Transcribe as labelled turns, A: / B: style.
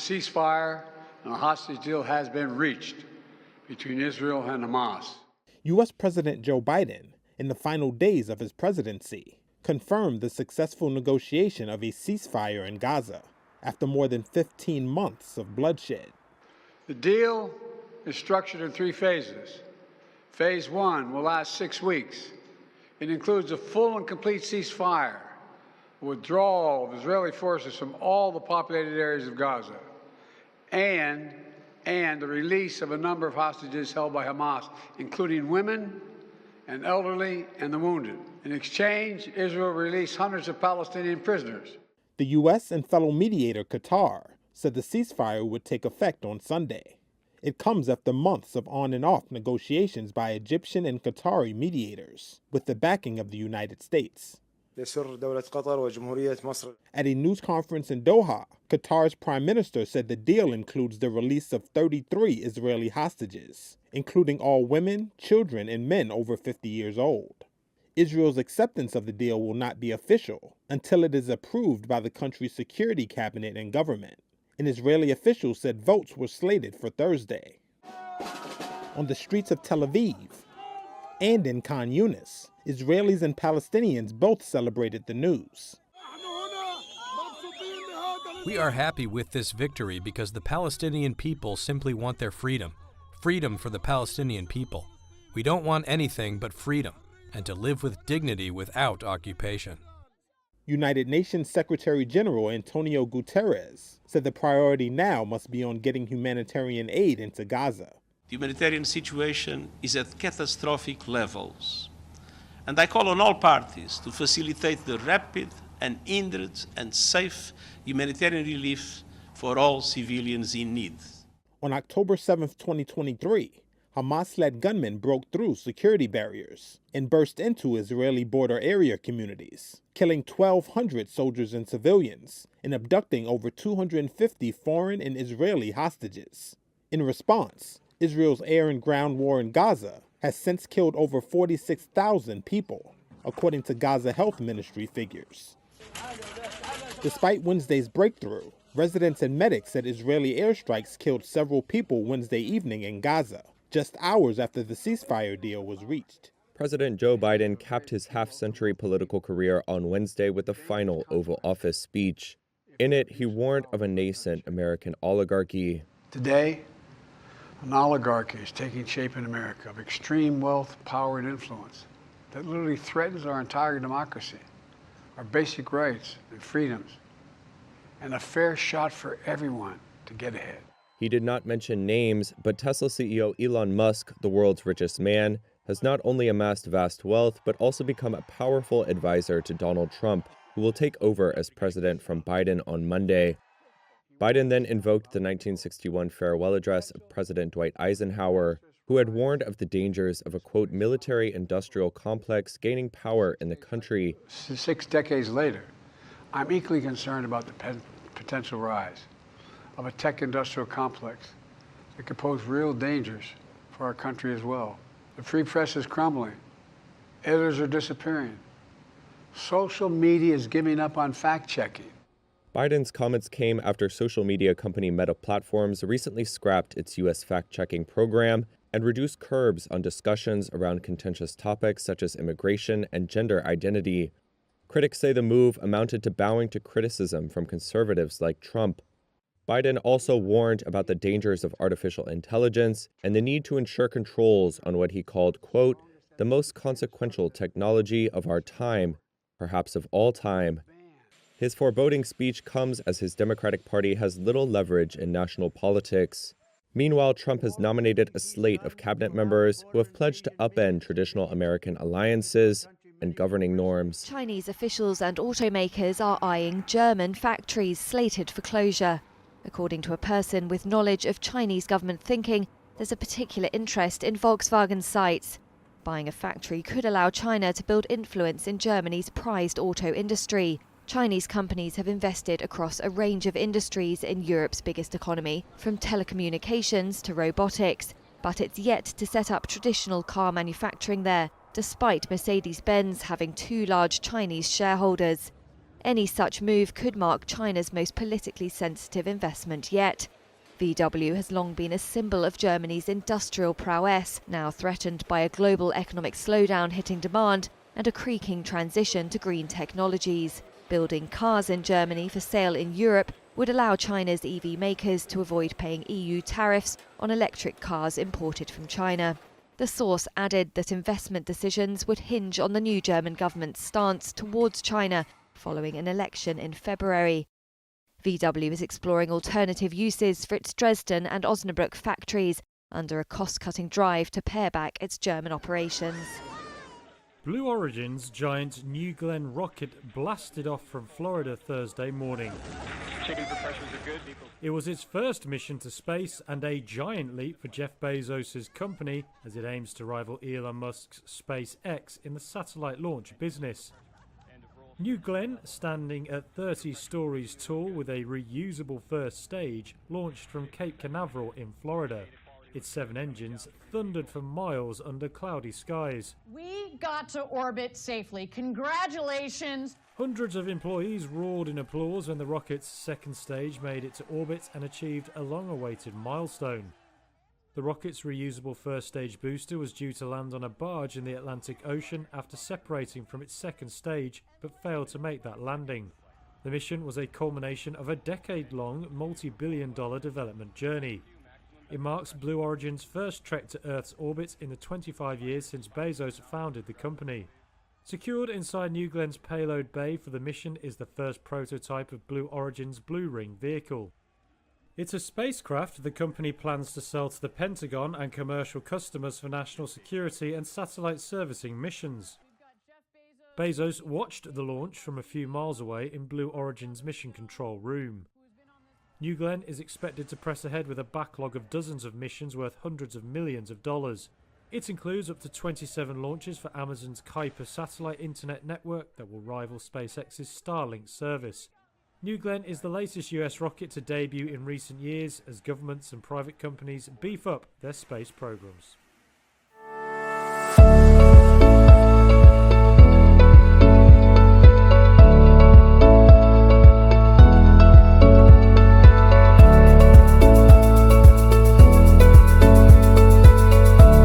A: ceasefire and a hostage deal has been reached between Israel and Hamas.
B: U.S. President Joe Biden, in the final days of his presidency, confirmed the successful negotiation of a ceasefire in Gaza after more than 15 months of bloodshed.
A: The deal is structured in 3 phases. Phase 1 will last 6 weeks. It includes a full and complete ceasefire, withdrawal of Israeli forces from all the populated areas of Gaza, and the release of a number of hostages held by Hamas, including women and elderly and the wounded. In exchange, Israel released hundreds of Palestinian prisoners.
B: The U.S. and fellow mediator Qatar said the ceasefire would take effect on Sunday. It comes after months of on and off negotiations by Egyptian and Qatari mediators, with the backing of the United States. At a news conference in Doha, Qatar's prime minister said the deal includes the release of 33 Israeli hostages, including all women, children, and men over 50 years old. Israel's acceptance of the deal will not be official until it is approved by the country's security cabinet and government. An Israeli official said votes were slated for Thursday. On the streets of Tel Aviv and in Khan Yunis, Israelis and Palestinians both celebrated the news.
C: We are happy with this victory because the Palestinian people simply want their freedom. Freedom for the Palestinian people. We don't want anything but freedom and to live with dignity without occupation.
B: United Nations Secretary General Antonio Guterres said the priority now must be on getting humanitarian aid into Gaza.
D: The humanitarian situation is at catastrophic levels, and I call on all parties to facilitate the rapid, unhindered and safe humanitarian relief for all civilians in need.
B: On October 7, 2023, Hamas-led gunmen broke through security barriers and burst into Israeli border area communities, killing 1,200 soldiers and civilians and abducting over 250 foreign and Israeli hostages. In response, Israel's air and ground war in Gaza has since killed over 46,000 people, according to Gaza Health Ministry figures. Despite Wednesday's breakthrough, residents and medics said Israeli airstrikes killed several people Wednesday evening in Gaza, just hours after the ceasefire deal was reached.
E: President Joe Biden capped his half-century political career on Wednesday with a final Oval Office speech. In it, he warned of a nascent American oligarchy.
A: Today, an oligarchy is taking shape in America of extreme wealth, power, and influence that literally threatens our entire democracy, our basic rights and freedoms, and a fair shot for everyone to get ahead.
E: He did not mention names, but Tesla CEO Elon Musk, the world's richest man, has not only amassed vast wealth, but also become a powerful advisor to Donald Trump, who will take over as president from Biden on Monday. Biden then invoked the 1961 farewell address of President Dwight Eisenhower, who had warned of the dangers of a, quote, military-industrial complex gaining power in the country.
A: 6 decades later, I'm equally concerned about the potential rise of a tech-industrial complex that could pose real dangers for our country as well. The free press is crumbling. Editors are disappearing. Social media is giving up on fact-checking.
E: Biden's comments came after social media company Meta Platforms recently scrapped its U.S. fact-checking program and reduced curbs on discussions around contentious topics such as immigration and gender identity. Critics say the move amounted to bowing to criticism from conservatives like Trump. Biden also warned about the dangers of artificial intelligence and the need to ensure controls on what he called, quote, the most consequential technology of our time, perhaps of all time. His foreboding speech comes as his Democratic Party has little leverage in national politics. Meanwhile, Trump has nominated a slate of cabinet members who have pledged to upend traditional American alliances and governing norms.
F: Chinese officials and automakers are eyeing German factories slated for closure. According to a person with knowledge of Chinese government thinking, there's a particular interest in Volkswagen sites. Buying a factory could allow China to build influence in Germany's prized auto industry. Chinese companies have invested across a range of industries in Europe's biggest economy, from telecommunications to robotics, but it's yet to set up traditional car manufacturing there, despite Mercedes-Benz having 2 large Chinese shareholders. Any such move could mark China's most politically sensitive investment yet. VW has long been a symbol of Germany's industrial prowess, now threatened by a global economic slowdown hitting demand and a creaking transition to green technologies. Building cars in Germany for sale in Europe would allow China's EV makers to avoid paying EU tariffs on electric cars imported from China. The source added that investment decisions would hinge on the new German government's stance towards China following an election in February. VW is exploring alternative uses for its Dresden and Osnabrück factories under a cost-cutting drive to pare back its German operations.
G: Blue Origin's giant New Glenn rocket blasted off from Florida Thursday morning. It was its first mission to space and a giant leap for Jeff Bezos' company as it aims to rival Elon Musk's SpaceX in the satellite launch business. New Glenn, standing at 30 stories tall with a reusable first stage, launched from Cape Canaveral in Florida. Its 7 engines thundered for miles under cloudy skies.
H: We got to orbit safely. Congratulations!
G: Hundreds of employees roared in applause when the rocket's second stage made it to orbit and achieved a long-awaited milestone. The rocket's reusable first stage booster was due to land on a barge in the Atlantic Ocean after separating from its second stage, but failed to make that landing. The mission was a culmination of a decade-long, multi-billion-dollar development journey. It marks Blue Origin's first trek to Earth's orbit in the 25 years since Bezos founded the company. Secured inside New Glenn's payload bay for the mission is the first prototype of Blue Origin's Blue Ring vehicle. It's a spacecraft the company plans to sell to the Pentagon and commercial customers for national security and satellite servicing missions. Bezos watched the launch from a few miles away in Blue Origin's mission control room. New Glenn is expected to press ahead with a backlog of dozens of missions worth hundreds of millions of dollars. It includes up to 27 launches for Amazon's Kuiper satellite internet network that will rival SpaceX's Starlink service. New Glenn is the latest US rocket to debut in recent years as governments and private companies beef up their space programs.